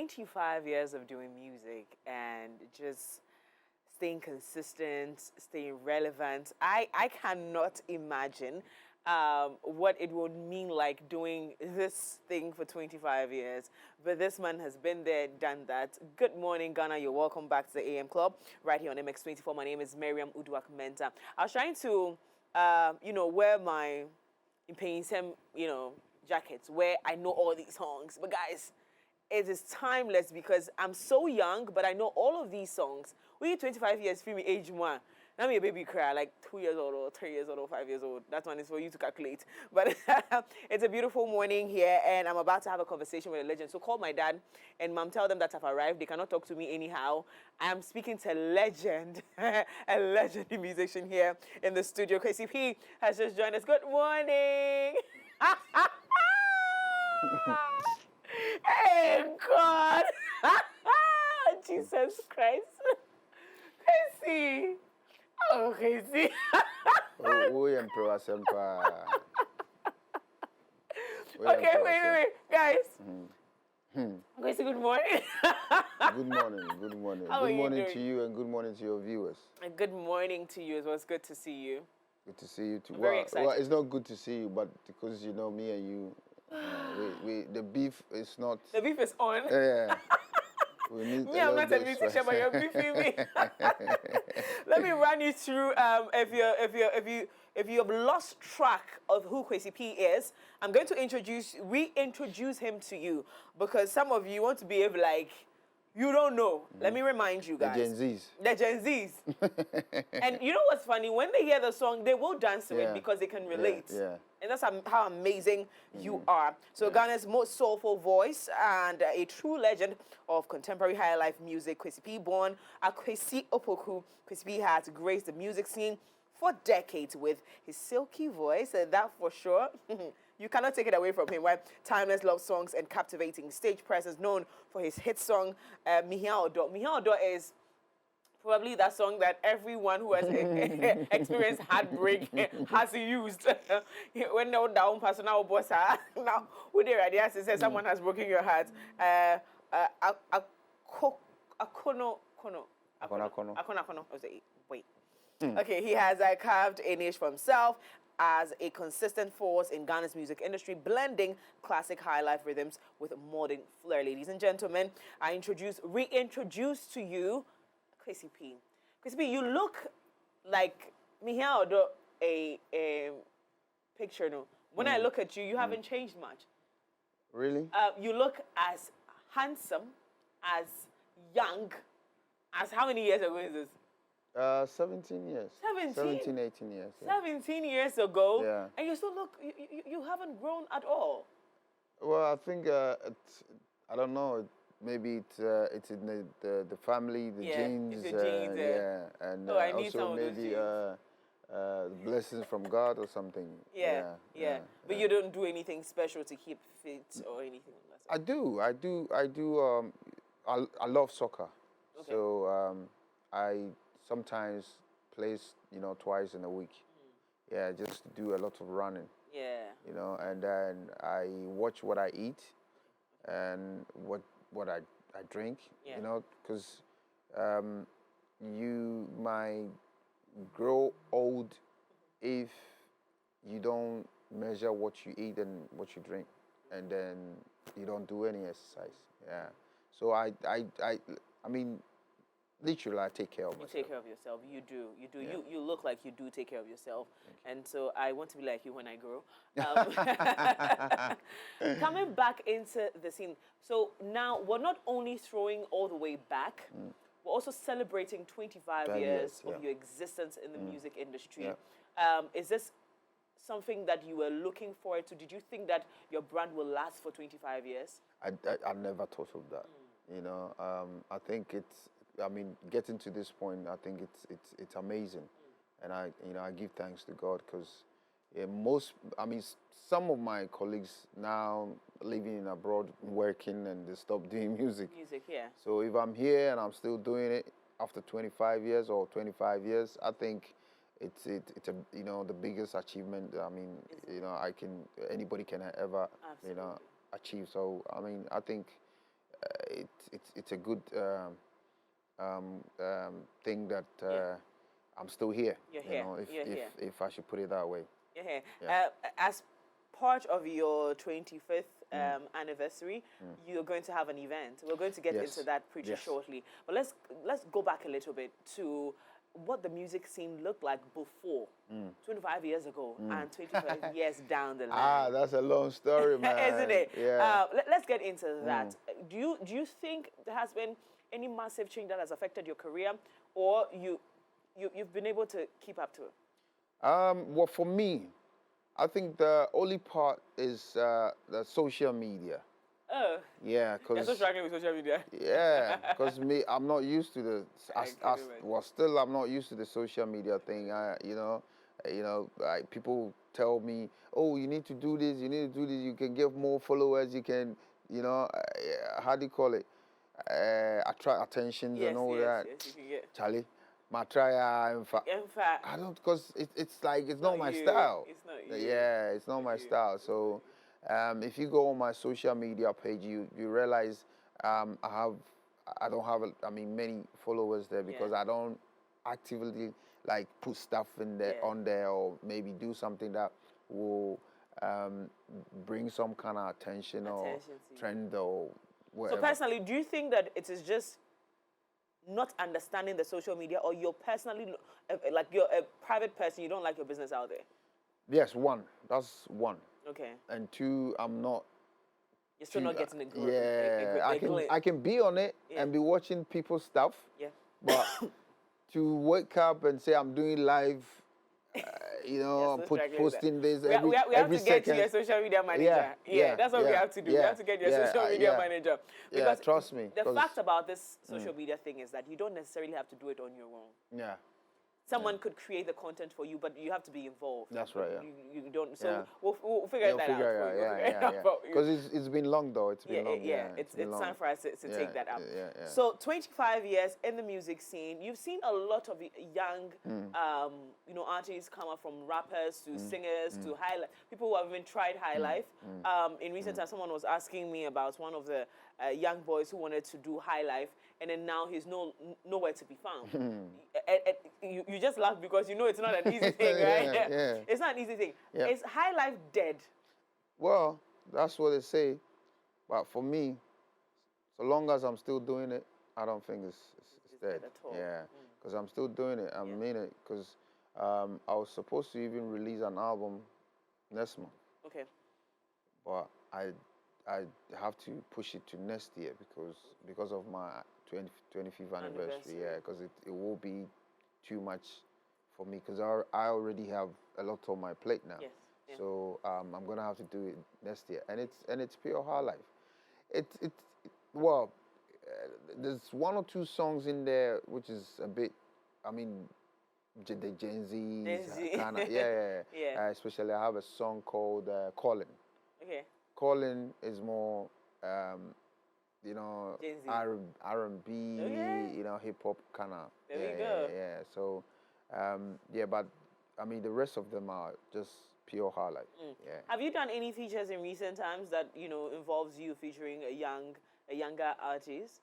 25 years of doing music and just staying consistent, staying relevant. I cannot imagine what it would mean like doing this thing for 25 years. But this man has been there, done that. Good morning, Ghana. You're welcome back to the AM Club right here on MX24. My name is Miriam Uduak Menta. I was trying to, wear my Impenisem, jackets where I know all these songs. But guys, it is timeless because I'm so young, but I know all of these songs. We 25 years, feel me age one. Now me a baby cry, like 2 years old or 3 years old or 5 years old. That one is for you to calculate. But it's a beautiful morning here, and I'm about to have a conversation with a legend. So call my dad and mom, tell them that I've arrived. They cannot talk to me anyhow. I'm speaking to a legend, a legendary musician here in the studio. Kwaisey Pee has just joined us. Good morning. Hey, God. Jesus Christ. Kwaisey. Oh, Kwaisey. Okay, wait. Guys. Kwaisey, good morning. Good morning. How good are morning you doing? to you and good morning to your viewers. And good morning to you as well. It's good to see you. Good to see you too. I'm very excited. Well, it's not good to see you, but because you know me and you, the beef is not. The beef is on. Yeah. We need Me, I'm not a musician, but you're beefing me. Let me run you through. If you have lost track of who Kwaisey Pee is, I'm going to reintroduce him to you because some of you want to behave like you don't know. Let me remind you guys. The Gen Zs. The Gen Zs. And you know what's funny? When they hear the song, they will dance to it because they can relate. Yeah. And that's how amazing you are. So Ghana's most soulful voice and a true legend of contemporary high life music, Kwaisey Pee, born at Kwesi Opoku. Kwaisey Pee has graced the music scene for decades with his silky voice, and that for sure. You cannot take it away from him, right? Timeless love songs and captivating stage presence, known for his hit song, Mihia Odo. Mihia Odo is probably that song that everyone who has experienced heartbreak has used. When no down personal boss now with the idea to say someone has broken your heart. Akono. Wait. Okay, he has carved a niche for himself as a consistent force in Ghana's music industry, blending classic high life rhythms with modern flair. Ladies and gentlemen, I reintroduce to you Kwaisey Pee. Kwaisey Pee, you look like Mihia Odo a picture. No, when I look at you, you haven't changed much. Really? You look as handsome, as young, as how many years ago is this? 17 years. 17, 18 years. Yeah. 17 years ago. Yeah. And you still look, you haven't grown at all. Well, I think, I don't know, maybe it's in the family, the genes. It's the genes. And I need also some of maybe blessings from God or something. Yeah. But you don't do anything special to keep fit or anything like that? I do. I love soccer. Okay. So I sometimes play, twice in a week. Yeah, just to do a lot of running. Yeah. And then I watch what I eat and what I drink. Yeah. Because you might grow old if you don't measure what you eat and what you drink, and then you don't do any exercise. Yeah. So I mean, literally, I take care of myself. You take care of yourself. You do. Yeah. You look like you do take care of yourself. And so I want to be like you when I grow. Coming back into the scene. So now we're not only throwing all the way back, we're also celebrating 25 years of your existence in the music industry. Yeah. Is this something that you were looking forward to? Did you think that your brand will last for 25 years? I never thought of that. I think getting to this point, I think it's amazing, and I give thanks to God because some of my colleagues now living abroad, working, and they stop doing music. Yeah. So if I'm here and I'm still doing it after 25 years or 25 years, I think it's the biggest achievement. Anybody can ever Absolutely. achieve. So I think it's a good thing that I'm still here. You're you here. know, You're here. if I should put it that way. You're here. Yeah. As part of your 25th anniversary, you're going to have an event. We're going to get Yes. into that pretty Yes. shortly. But let's go back a little bit to what the music scene looked like before, 25 years ago, and 25 years down the line. That's a long story, man. Isn't it? Yeah. Let's get into that. Do you think there has been any massive change that has affected your career, or you've been able to keep up to it? Well, for me, I think the only part is the social media. Oh. Yeah, You're because so struggling with social media. yeah, because me, I'm not used to the. I can imagine. Well, still, I'm not used to the social media thing. Like people tell me, oh, you need to do this. You need to do this. You can get more followers. You can, how do you call it? Attract attentions and all that. Yes, you can get. Charlie, my try, In fact, I don't, because it's like it's not my you. style. It's not you. Yeah, it's not my style. So, if you go on my social media page, you realize I don't have many followers there because I don't actively like put stuff in there on there, or maybe do something that will bring some kind of attention or trend or whatever. So personally, do you think that it is just not understanding the social media, or you're personally like you're a private person, you don't like your business out there? Yes, that's one. Okay. And two, I'm not. You're still not getting a good. I can be on it and be watching people's stuff. Yeah. But to wake up and say I'm doing live, posting this we have every to get second. to your social media manager. That's what we have to do. We have to get your social media manager. Because trust me. The fact about this social media thing is that you don't necessarily have to do it on your own. Yeah. Someone could create the content for you, but you have to be involved. That's right. Yeah. You don't. So we'll figure that out. Because it's been long though. It's been long. It's time for us to take that up. Yeah. So 25 years in the music scene, you've seen a lot of young, artists come up, from rappers to singers to highlife. People who have even tried highlife. In recent times, someone was asking me about one of the young boys who wanted to do highlife, and then now he's nowhere to be found. You just laugh because you know it's not an easy thing, right? It's not an easy thing. Yeah. Is highlife dead? Well, that's what they say. But for me, so long as I'm still doing it, I don't think it's dead. At all. Yeah, because I'm still doing it. I mean it. Because I was supposed to even release an album next month. Okay. But I have to push it to next year because of my 25th anniversary. Yeah, because it will be too much for me, because I already have a lot on my plate now. Yes. Yeah. So I'm gonna have to do it next year, and it's pure high life. There's one or two songs in there which is a bit, the Gen Z kind of Yeah. Especially I have a song called Calling. Okay. Calling is more Gen Z. R&B, hip hop kind of. There we go. Yeah. So, but the rest of them are just pure highlight. Yeah. Have you done any features in recent times that involves you featuring a younger artist?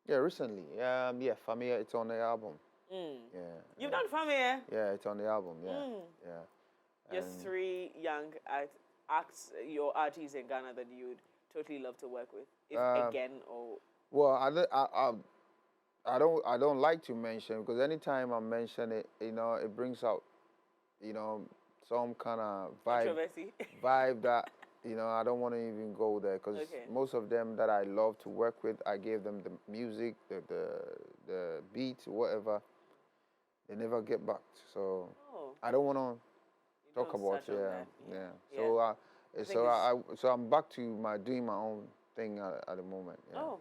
Yeah, recently. Famia, it's on the album. Yeah. You've done Famia? Yeah, it's on the album. Yeah. Yeah. There's 3 young your artists in Ghana that you'd totally love to work with, if again or. Well, I don't like to mention, because anytime I mention it, it brings out, some kind of vibe that, I don't want to even go there, because most of them that I love to work with, I gave them the music, the beat, whatever. They never get back, so I don't want to talk about So I'm back to doing my own thing at the moment. Yeah. Oh,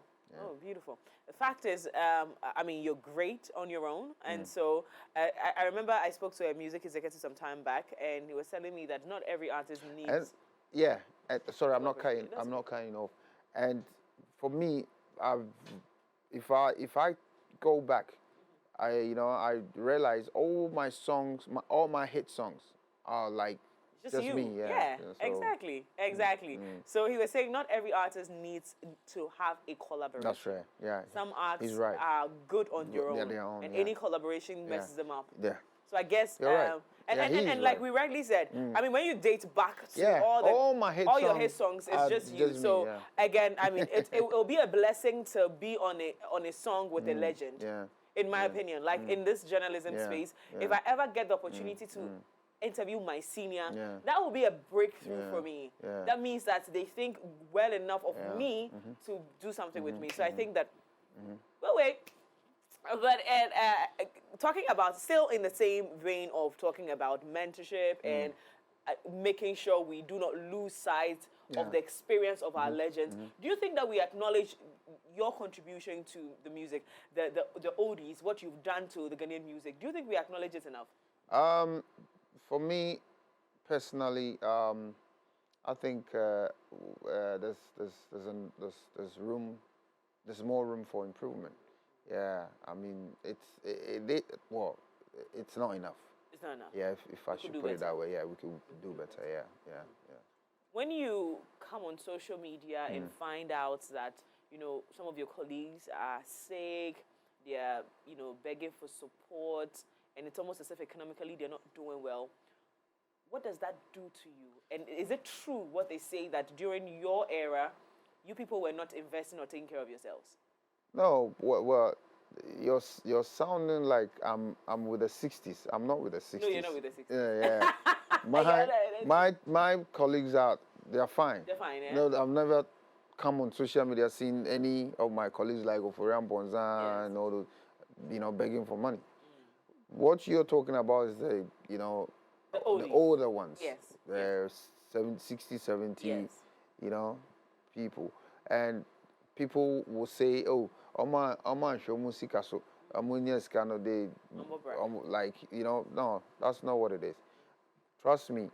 beautiful. The fact is, you're great on your own. And so I remember I spoke to a music executive some time back, and he was telling me that not every artist needs... Sorry, I'm not cutting off. And for me, if I go back, I realize all my songs, all my hit songs are like Just you. me, Yeah, so, exactly. Exactly. So he was saying not every artist needs to have a collaboration. That's right. Yeah. Some artists He's right. are good on their own, their own, and yeah. any collaboration messes them up. Yeah. So I guess, You're right. and like we rightly said, I mean, when you date back to Yeah. all my hit all songs your hit songs, it's just you. me, So yeah. again, I mean, it will be a blessing to be on a song with a legend. Yeah. In my opinion, like in this journalism space, if I ever get the opportunity to interview my senior, that will be a breakthrough for me. Yeah. That means that they think well enough of me to do something with me. So I think that, well, wait. But talking about, still in the same vein of talking about mentorship and making sure we do not lose sight of the experience of our legends, do you think that we acknowledge your contribution to the music, the oldies, what you've done to the Ghanaian music? Do you think we acknowledge it enough? For me, personally, I think there's more room for improvement. Yeah, I mean, it's not enough. It's not enough. Yeah, if I should put it that way, yeah, we could do better. Yeah. When you come on social media and find out that, you know, some of your colleagues are sick, they're, you know, begging for support, and it's almost as if economically they're not doing well, what does that do to you? And is it true what they say that during your era, you people were not investing or taking care of yourselves? No, well, you're sounding like I'm with the 60s. I'm not with the 60s. No, you're not with the 60s. Yeah. My colleagues they're fine. They're fine, yeah. No, I've never come on social media seen any of my colleagues like Oforian Bonza and all those, you know, begging for money. What you're talking about is the older ones. Yes. They're 60, 70, you know, people. And people will say, oh, Oma show musika so they like, you know, no, that's not what it is. Trust me,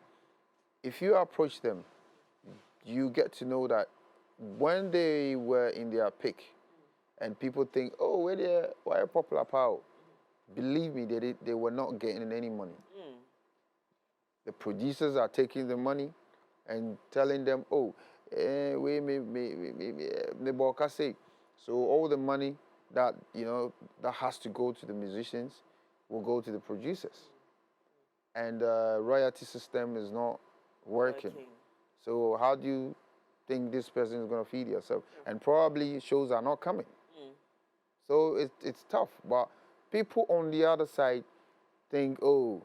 if you approach them, you get to know that when they were in their peak and people think, oh, why a popular power? Believe me, they were not getting any money. The producers are taking the money and telling them, oh, so all the money that, you know, that has to go to the musicians will go to the producers. And the royalty system is not working. So how do you think this person is going to feed yourself? And probably shows are not coming. So it's tough. But people on the other side think, oh,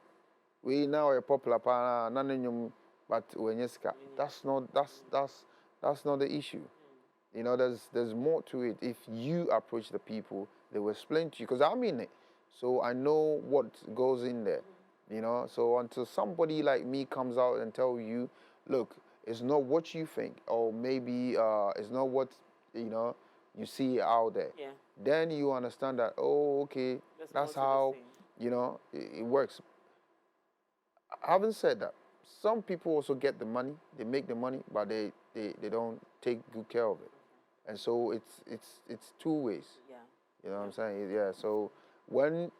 we now are popular, but that's not the issue. You know, there's more to it. If you approach the people, they will explain to you, because I'm in it, so I know what goes in there. You know, so until somebody like me comes out and tell you, look, it's not what you think, or maybe it's not what, you know, you see out there. Then you understand that, oh, okay, that's how, you know, it works. Having said that, some people also get the money, they make the money, but they don't take good care of it. And so it's two ways. You know what I'm saying? Yeah. So when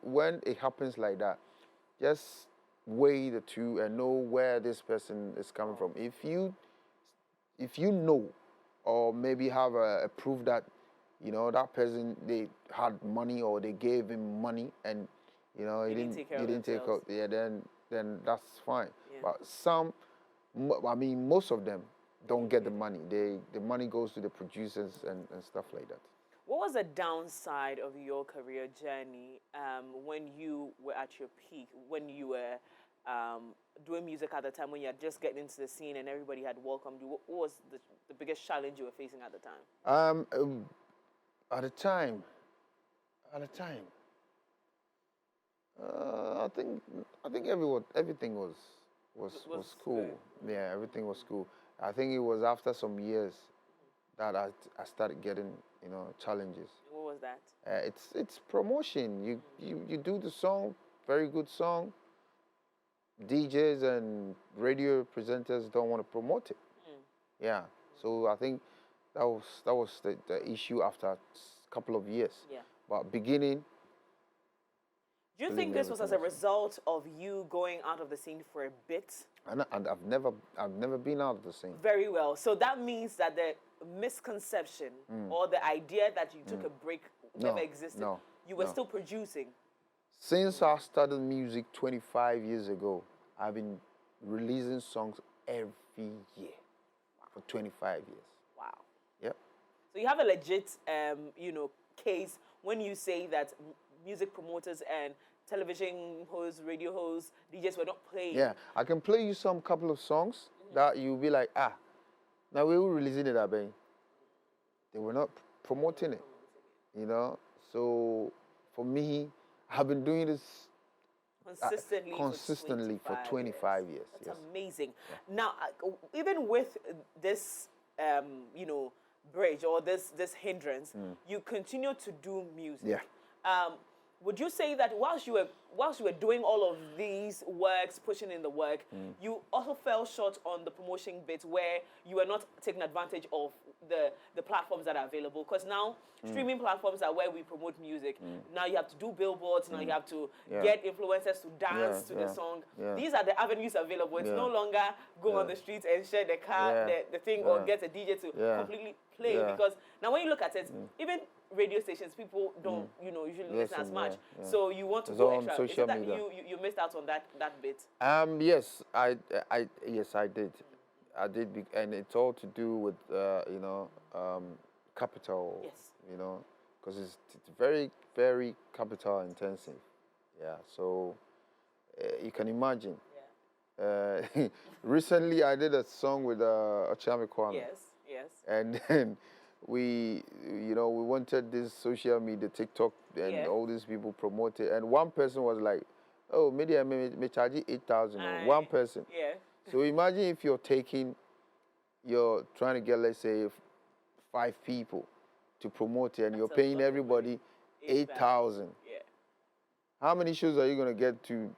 it happens like that, just weigh the two and know where this person is coming from. If you know, or maybe have a proof that, you know, that person, they had money or they gave him money and, you know, he didn't take out, then that's fine. But most of them don't get the money. The money goes to the producers and stuff like that. What was the downside of your career journey when you were at your peak, when you were doing music at the time, when you had just getting into the scene and everybody had welcomed you? What was the biggest challenge you were facing at the time? At the time, I think everything was cool. Yeah, everything was cool. I think it was after some years that I started getting, you know, challenges. What was that? It's promotion. You do the song, very good song. DJs and radio presenters don't want to promote it. Yeah. So I think that was the issue after a couple of years. But beginning. Do you think this was as a result of you going out of the scene for a bit? And I've never been out of the scene. Very well. So that means that the misconception or the idea that you took a break never existed. No, you were still producing. Since I started music 25 years ago, I've been releasing songs every year for 25 years. Wow. Yep. So you have a legit, case when you say that music promoters and television hosts, radio hosts, DJs were not playing. Yeah, I can play you some couple of songs that you'll be like, now we were releasing it, Abe. They were not promoting it, So for me, I've been doing this consistently for 25 years. That's amazing. Yeah. Now, even with this, bridge or this hindrance, you continue to do music. Yeah. Would you say that whilst you were doing all of these works, pushing in the work, you also fell short on the promotion bit where you were not taking advantage of the platforms that are available? Because now streaming platforms are where we promote music. Now you have to do billboards. Now you have to get influencers to dance to the song. Yeah. These are the avenues available. It's no longer go on the streets and share the car, the thing, or get a DJ to completely play. Because now when you look at it, even radio stations, people don't, usually listen as much. Yeah. So you want to It's go on extra. social Is it that media. you missed out on that bit? Yes, I did. And it's all to do with capital. Yes. Because it's very, very capital intensive. Yeah. So you can imagine. Yeah. Recently, I did a song with Ochame Kwame. Yes. And then we wanted this social media, TikTok, and all these people promote it. And one person was like, "Oh, maybe I may charge you 8,000." One person. Yeah. So imagine if you're trying to get, let's say, 5 people to promote it, and you're paying everybody 8,000. Yeah. How many shows are you gonna get to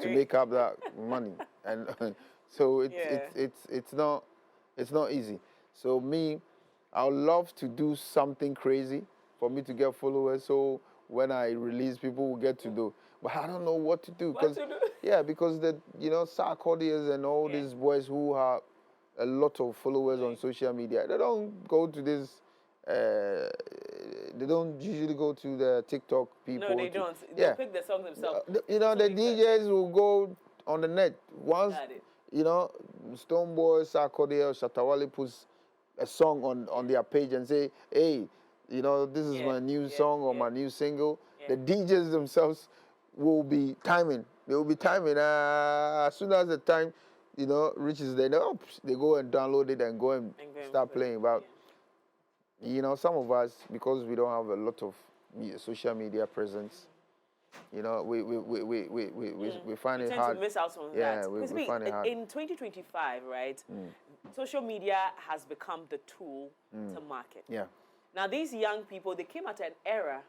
make up that money? And so it's not easy. So me, I would love to do something crazy for me to get followers. So when I release, people will get to know. But I don't know what to do. Because the Sarkodie and all these boys who have a lot of followers on social media, they don't go to this. They don't usually go to the TikTok people. No, they don't. They pick the songs themselves. The DJs will go on the net once. Stonebwoy, Sarkodie, or Shatta Wale puts a song on their page and say, "Hey, this is my new song or my new single." The DJs themselves will be timing. They will be timing. As soon as the time, reaches there, they go and download it and go and start playing. But some of us, because we don't have a lot of social media presence, we find it hard. To miss out on that. Yeah, we find it hard. In 2025, right? Social media has become the tool to market. Yeah. Now these young people, they came at an era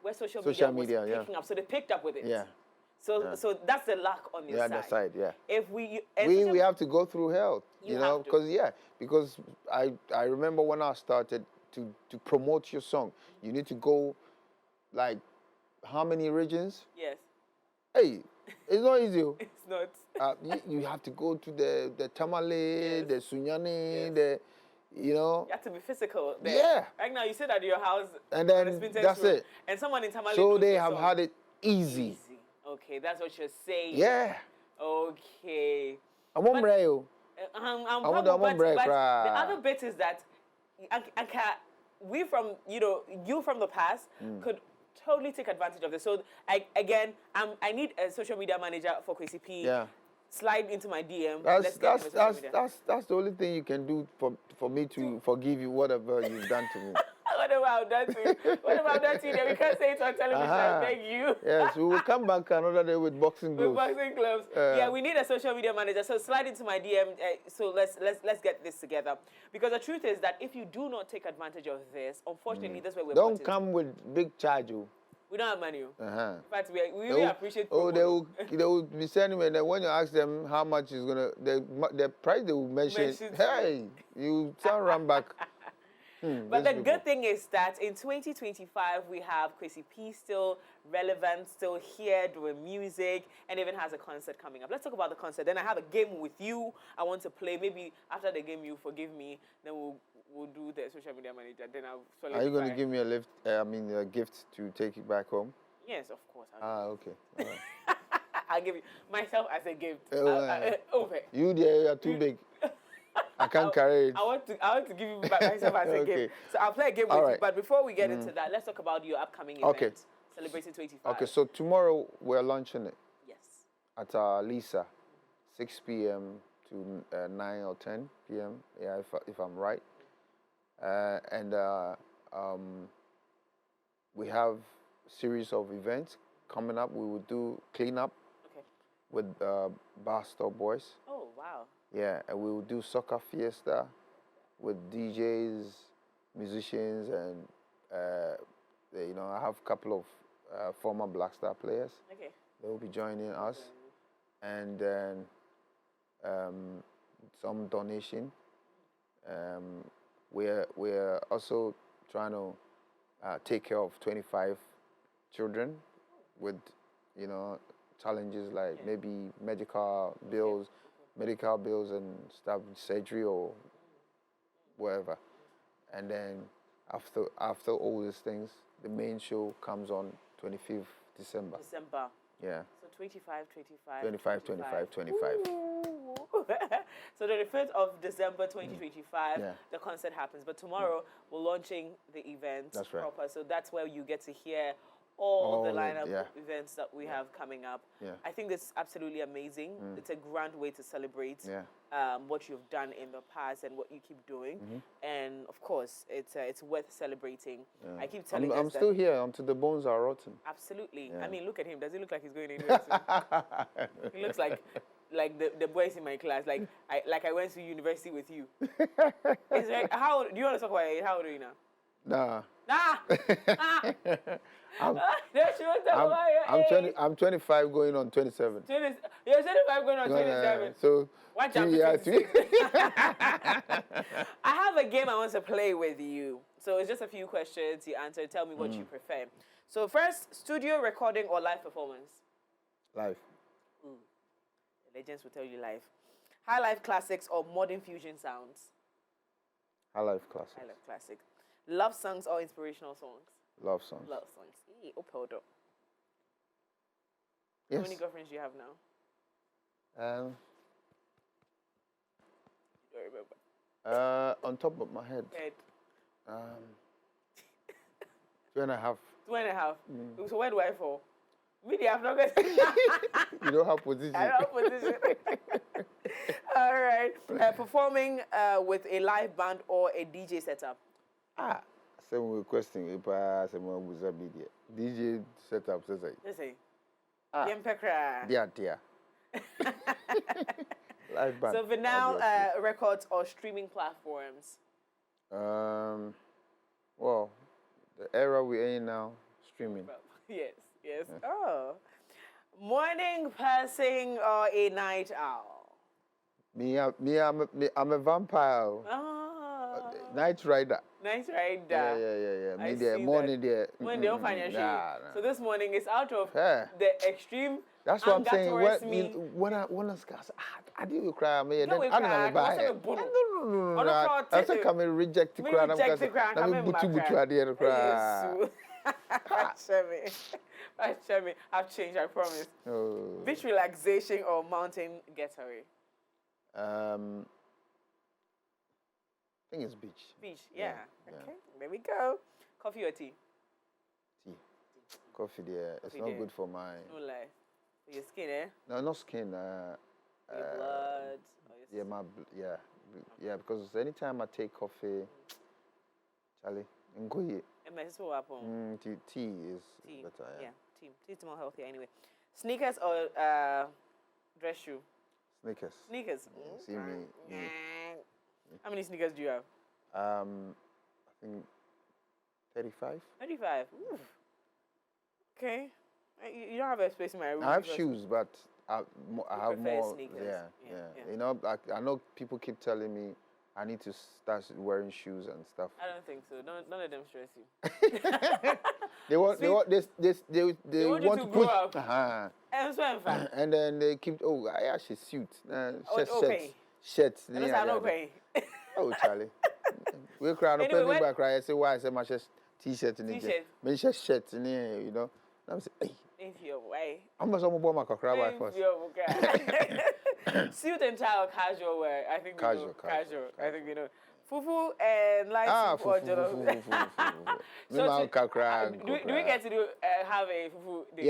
where social media was picking up, so they picked up with it. Yeah. So that's the luck on your side. The side, yeah. If we have to go through hell, because I remember when I started to promote your song, you need to go like how many regions? Yes. Hey, it's not easy. It's not. You have to go to the Tamale, the Sunyani, You have to be physical there. Yeah. Right now, you sit at your house. And then that's it. And someone in Tamale. So they have had it easy. Okay, that's what you're saying. Yeah. Okay. I'm on braille. But the other bit is that we from you from the past could totally take advantage of this. So I need a social media manager for Kwaisey Pee. Yeah. Slide into my DM. That's the only thing you can do for me to forgive you whatever you've done to me. What about that to you? What about that to you? We can't say it on television. I beg you. Yes, we will come back another day with boxing gloves. With boxing gloves. Yeah, we need a social media manager. So slide into my DM. So let's get this together. Because the truth is that if you do not take advantage of this, unfortunately, that's where we're. Don't come with big charge. We don't have money. In fact, we really appreciate. They will be sending me, and then when you ask them how much is gonna the price they will mention. Hey, you sound run back. But the These good thing is that in 2025, we have Kwaisey Pee still relevant, still here doing music, and even has a concert coming up. Let's talk about the concert. Then I have a game with you I want to play. Maybe after the game, you forgive me. Then we'll do the social media manager. Then I'll solidify. Are you going to give me a gift to take it back home? Yes, of course. Okay. All right. I'll give you myself as a gift. Okay. You there, you are too big. I can't carry it. I want to give you myself as a gift. So I'll play a game with you. But before we get into that, let's talk about your upcoming event. Celebrating 25. Okay, so tomorrow we're launching it. Yes. At Lisa, 6 p.m. to 9 or 10 p.m. Yeah, if I'm right. And we have series of events coming up. We will do cleanup with Bar Stop Boys. Oh, wow. Yeah, and we will do soccer fiesta with DJs, musicians, and I have a couple of former Black Star players. Okay. They will be joining us, and then some donation. We're also trying to take care of 25 children with challenges like maybe medical bills and stuff, surgery or whatever. And then after all these things, the main show comes on 25th December. Yeah. So 25. So the 5th of December 2025, the concert happens. But tomorrow, we're launching the event proper. So that's where you get to hear all the lineup of events that we have coming up. Yeah. I think this is absolutely amazing. It's a grand way to celebrate what you've done in the past and what you keep doing. And of course, it's worth celebrating. Yeah. I keep telling I'm still here until the bones are rotten. Absolutely. Yeah. I mean, look at him. Does he look like he's going anywhere soon? He looks like the boys in my class. Like I went to university with you. It's like, how do you want to talk about it? How old are you now? Nah. I'm 25 going on 27. You're 25 going on 27. So watch out. I have a game I want to play with you. So it's just a few questions. You answer. Tell me what you prefer. So first, studio recording or live performance? Live. The legends will tell you live. Highlife classics or modern fusion sounds? Highlife classics. Highlife classic. Love songs or inspirational songs? Love songs. Love songs. Yes. How many girlfriends do you have now? Um. I don't remember. On top of my head. 2.5. 2.5. So where do I fall? Really, I've not got. You don't have position. I don't have position. All right. Performing with a live band or a DJ setup? Some question. DJ setup. Just say. Yempekra. Yeah. Live band. So vinyl records or streaming platforms? Well, the era we're in now, streaming. Yes. Oh. Morning person or a night owl? I'm a vampire. Night rider. Night rider. Yeah. Me there, morning there. When they don't find your shoe. So this morning is out of the extreme. That's what I'm saying. When I scared, I didn't cry. I don't buy it. No. I said, come and reject the cry. I've changed, I promise. Beach relaxation or mountain getaway? I think it's beach. Beach, yeah. Okay, there we go. Coffee or tea? Tea. Coffee, there. It's not good for my... No lie. For your skin, eh? No, not skin. Your blood. Yeah, because anytime I take coffee, Charlie, ngoye. Tea is better. Yeah, tea. Tea's more healthy anyway. Sneakers or dress shoe? Sneakers. Sneakers. See me. How many sneakers do you have? I think 35. 35. Oof. Okay. You don't have a space in my room. I have shoes, but I have more. Sneakers. Yeah. You know, I know people keep telling me I need to start wearing shoes and stuff. I don't think so. Don't let them stress you. They want Sweet. they want want you to to grow push. up. Uh-huh. And so in fact, And then they keep I actually suit. okay. Shirts. And that's not okay. Oh Charlie. We cry no Anyway, pay me back cry. I say why I say my t-shirt in T-shirt. Me shirt in here, you know. I'm say, hey. If you're way. I'm gonna some my cry by first. Suit and tie or casual wear. I think Casual. I think we know. Fufu and light soup or jollof. So do we get to have a fufu date?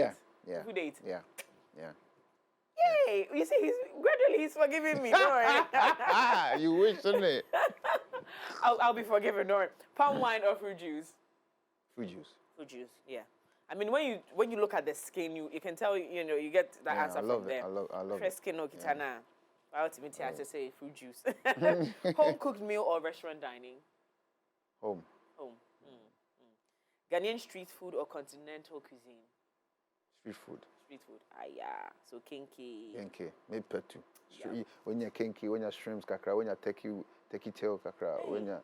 Yeah. Fufu date. Yeah. Yay! You see, he's forgiving me. Don't worry. You wish, didn't it? I'll be forgiven. Don't worry. Palm wine or fruit juice? Fruit juice. Fruit juice. Yeah. I mean, when you look at the skin, you can tell, you get the answer from there. I love fresh it. Skin no kitana. Ultimately, I just say fruit juice. Home cooked meal or restaurant dining? Home. Ghanaian street food or continental cuisine? Street food. Street food. Yeah. So kinky. Maybe petu. When you're kinky, when you're shrimps kakra, when you're take tail kakra, when you're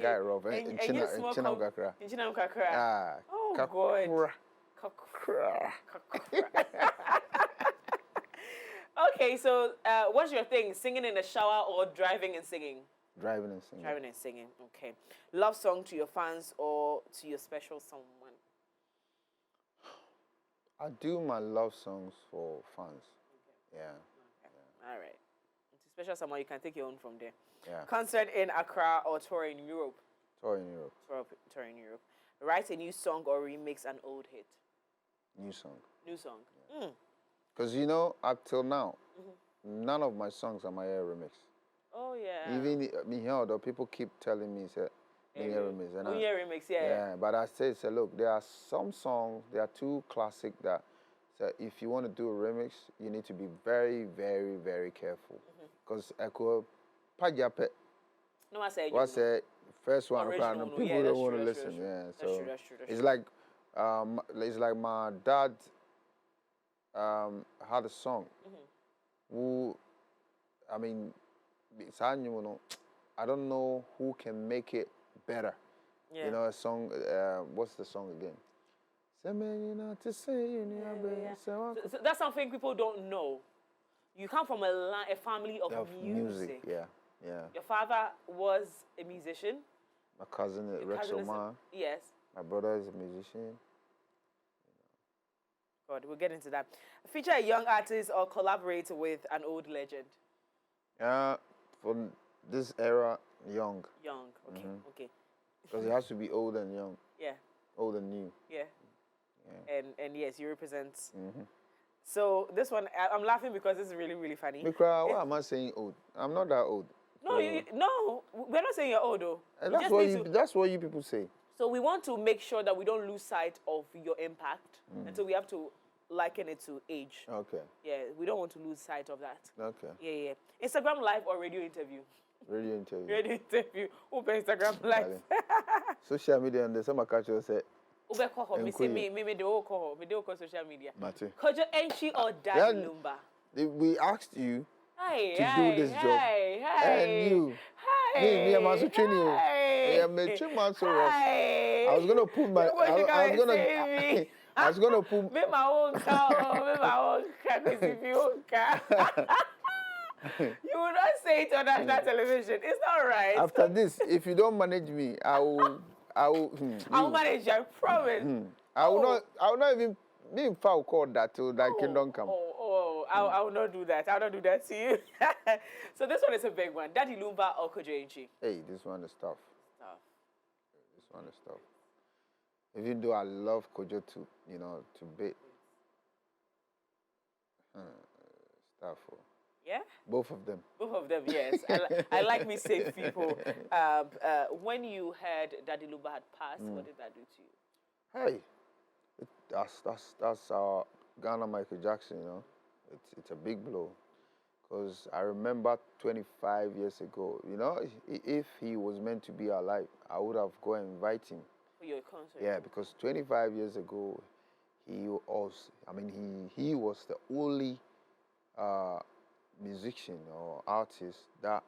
guy rough, and chinam kakra. Chinam kakra. Ah. Oh God. Kakra. Okay, so what's your thing? Singing in the shower or driving and singing? Driving and singing. Driving and singing. Okay. Love song to your fans or to your special someone? I do my love songs for fans. Okay. Yeah. All right. To special someone, you can take your own from there. Yeah. Concert in Accra or tour in Europe? Tour in Europe. Tour in Europe. Write a new song or remix an old hit? New song. New song. Because up till now, none of my songs are my air remix. Oh yeah. Even me here, though, people keep telling me say air remix. And remix, yeah. But I say look, there are some songs, there are two classic that if you want to do a remix, you need to be very, very, very careful. Because I could pajape. No, I say first one, original, people don't want to listen. Yeah, so it's like my dad had a song. I mean, I don't know who can make it better. Yeah. A song. What's the song again? So that's something people don't know. You come from a family of music. Yeah. Your father was a musician. My cousin, Rex Omar. Yes. My brother is a musician. God, we'll get into that. Feature a young artist or collaborate with an old legend? For this era, young. Young, okay. Because it has to be old and young. Yeah. Old and new. Yeah. And yes, you represent. So this one, I'm laughing because this is really, really funny. Why am I saying old? I'm not that old. No, no, we're not saying you're old though. That's what you people say. So we want to make sure that we don't lose sight of your impact, and so we have to liken it to age. Okay. Yeah, we don't want to lose sight of that. Okay. Yeah. Instagram live or radio interview? Radio interview. Radio interview. Open Instagram live. Social media and some culture say. Me the whole call. Me the social media. Mate. Kojo Antwi or Daddy Lumba? We asked you to do this job. And you. Me, I'm also training you. I was gonna put my. I was gonna put. Me my own car. You will not say it on national television. It's not right. After this, if you don't manage me, I will. I'll manage you. I promise. I will not even. Me and Fao called that till that kingdom come. I will not do that. I will not do that to you. So this one is a big one. Daddy Lumba or Kojo Antwi? Hey, this one is tough. This one is tough. Even though I love Kojo to bait. Stuff. Yeah? Both of them. Both of them, yes. I like me safe people. When you heard Daddy Lumba had passed, what did that do to you? Hey, that's our Ghana Michael Jackson, It's a big blow. Because I remember 25 years ago, if he was meant to be alive, I would have go and invite him. For your concert? Yeah, because 25 years ago, he was the only musician or artist that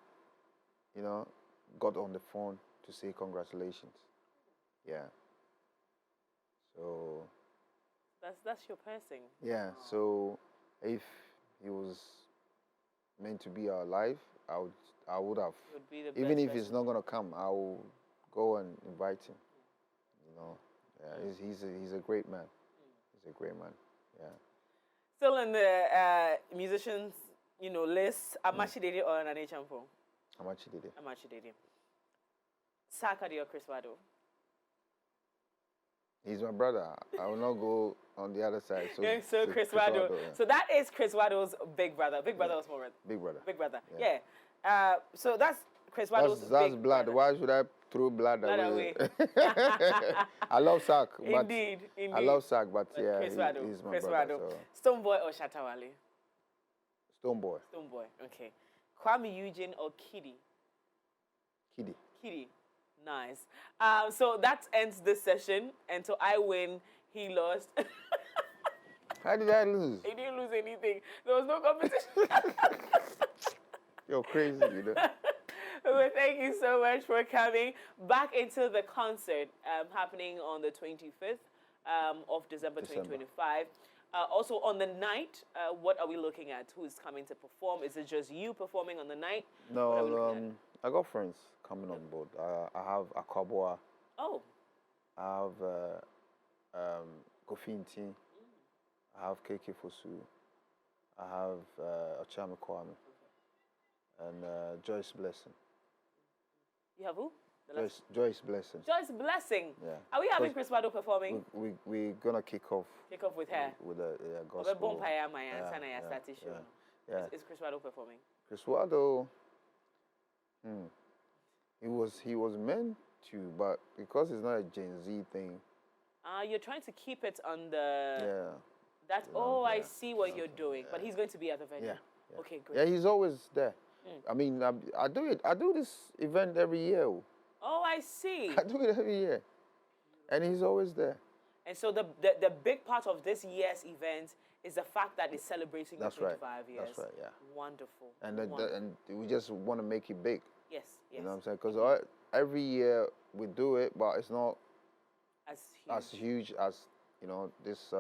got on the phone to say congratulations. Yeah. So. That's your person. Yeah. So if he was meant to be alive, I would have. He would be the Even best if he's person. not gonna come, I will go and invite him. Yeah, he's a great man. He's a great man. Yeah. Still in the musicians, list. Amachidede or Nane Champo? Amachidede. Amachidede. Sarkodie or Criss Waddle? He's my brother. I will not go on the other side. So Criss Waddle. Yeah. So that is Criss Waddle's big brother. Big brother or small brother? Big brother. Big brother. Yeah. So that's Criss Waddle's that's big blood. brother. Why should I throw blood away? I love Sark. Indeed. I love Sark, but yeah, Criss Waddle. He's my Criss brother. Waddle. Stonebwoy or Shatta Wale? Stonebwoy. Stonebwoy. Okay. Kwame Eugene or Kiddy? Kiddy. Nice. So that ends this session. And so I win, he lost. How did I lose? He didn't lose anything. There was no competition. You're crazy, Well, thank you so much for coming back into the concert happening on the 25th of December 2025. Also on the night, what are we looking at? Who's coming to perform? Is it just you performing on the night? No, I got friends coming on board. I have Akwaboa. Oh. I have Kofinti. I have KK Fosu. I have Ochame Kwame. And Joyce Blessing. You have who? Joyce Blessing. Joyce Blessing. Yeah. Are we having Criss Waddle performing? We're gonna kick off. Kick off with her. With a gospel. Yeah. Is Criss Waddle performing? Criss Waddle. He was meant to, but because it's not a Gen Z thing. You're trying to keep it on the. Yeah. That's I see what you're doing, but he's going to be at the venue. Yeah. Okay, great. Yeah, he's always there. I mean, I do it. I do this event every year. Oh, I see. I do it every year, and he's always there. And so the big part of this year's event is the fact that it's celebrating the 25 years. That's right. Yeah. Wonderful. And we just want to make it big. Yes. You know what I'm saying? Because every year we do it, but it's not as huge as this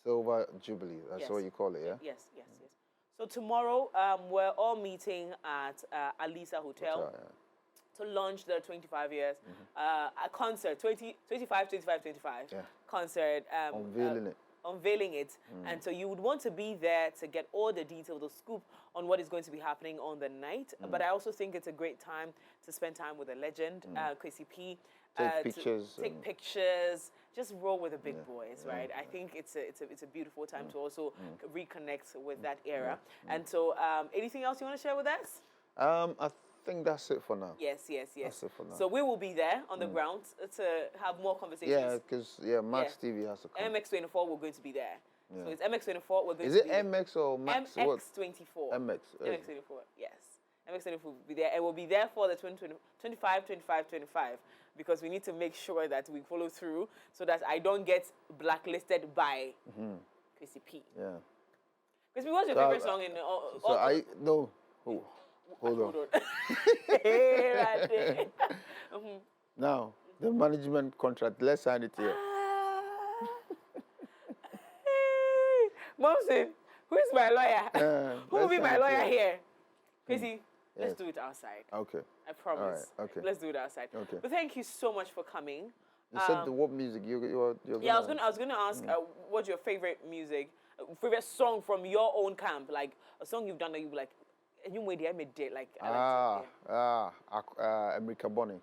Silver Jubilee. That's what you call it, yeah? Yes. So tomorrow, we're all meeting at Alisa Hotel to launch the 25 years a concert, 25 concert. Unveiling it. And so you would want to be there to get all the details, the scoop on what is going to be happening on the night. But I also think it's a great time to spend time with a legend, Kwaisey Pee. Take pictures, just roll with the big boys, right? I think it's a beautiful time to also reconnect with that era. And so, anything else you want to share with us? I think that's it for now. Yes. That's it for now. So we will be there on the ground to have more conversations. Yeah, because Max TV has to come. MX24, we're going to be there. Yeah. So it's MX24. We're going Is it MX or Max? MX24. MX. MX24. Yes. MX24 will be there, and we'll be there for the 25, because we need to make sure that we follow through so that I don't get blacklisted by Kwaisey Pee. Yeah. Kwaisey, what's your favorite song in? No. Oh, hold on. Right there. Now the management contract. Let's sign it here. Momsen, who is my lawyer? Who will be my lawyer here? Kwaisey. Let's do it outside. Okay. I promise. All right. Okay. Let's do it outside. Okay. But thank you so much for coming. You said what music you're I was gonna ask what's your favorite music, favorite song from your own camp, like a song you've done that you like. You made it. I made it. Like America Bonnie.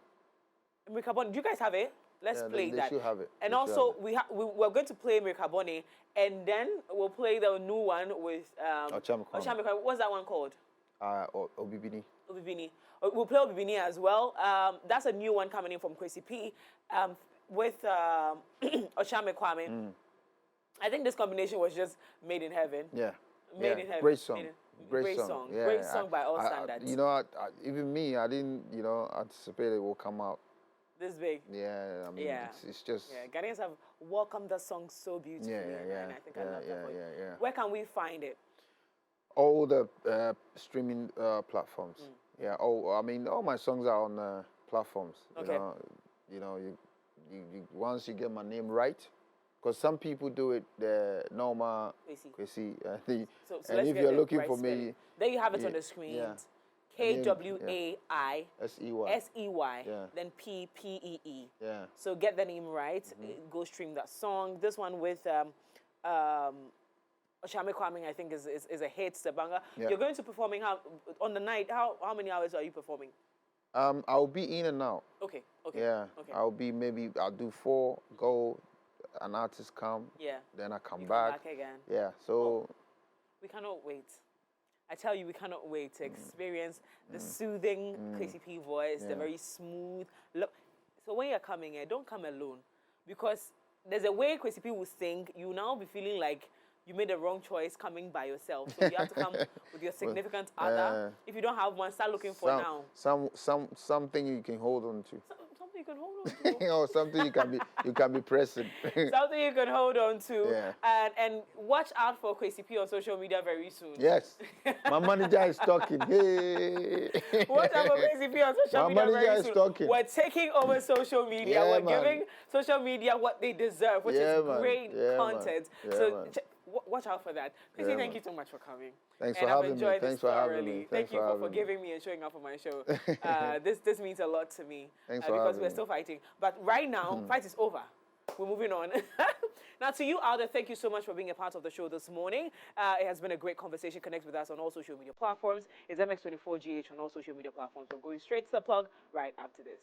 America Bonnie. Do you guys have it? Let's play that. They should have it. And also we're going to play America Bonnie, and then we'll play the new one with Ochame Kwame. What's that one called? Obibini. We'll play Obibini as well. That's a new one coming in from Kwaisey Pee with Ochame Kwame. I think this combination was just made in heaven. Yeah. Made in heaven. Great song. Great song. Yeah. Great song by all standards. Even me, I didn't, anticipate it will come out this big. Yeah, I mean, it's just. Yeah, Ghanaians have welcomed the song so beautifully. And I think I love that for you. Where can we find it? All the streaming platforms. Yeah. Oh, I mean, all my songs are on platforms. Okay. You once you get my name right, because some people do it the normal Kwaisey. So And let's if get you're the looking right for spelling. me, There you have it yeah, on the screen. yeah. Kwaisey, SEY. Yeah. then Pee. Yeah. So get the name right. Go stream that song. This one with Shame Kwame, I think is a hit. Sebanga. Yeah. You're going to performing on the night. How many hours are you performing? I'll be in and out. Okay. Yeah. Okay. I'll do 4, go, an artist come. Yeah. Then I come You back. Come back again. Yeah. So. We cannot wait. I tell you, we cannot wait to experience the soothing Kwaisey Pee voice, the very smooth look. So when you're coming here, don't come alone, because there's a way Kwaisey Pee will sing. You will now be feeling like you made the wrong choice coming by yourself. So you have to come with your significant other. If you don't have one, start looking for now. Something you can hold on to. Something you can hold on to. Or something you can be pressing. Something you can hold on to. Yeah. And watch out for Kwaisey Pee on social media very soon. Yes. My manager is talking. Hey. Watch out for Kwaisey Pee on social media very soon. Talking. We're taking over social media. Yeah, We're giving social media what they deserve, which is great content. So watch out for that. Kwaisey, thank you so much for coming. Thanks for having me. Thanks for having me. Thank you for forgiving me and showing up for my show. This means a lot to me. Thanks for because having we're me. still fighting. But right now, fight is over. We're moving on. Now, to you out there, thank you so much for being a part of the show this morning. It has been a great conversation. Connect with us on all social media platforms. It's MX24GH on all social media platforms. We're going straight to the plug right after this.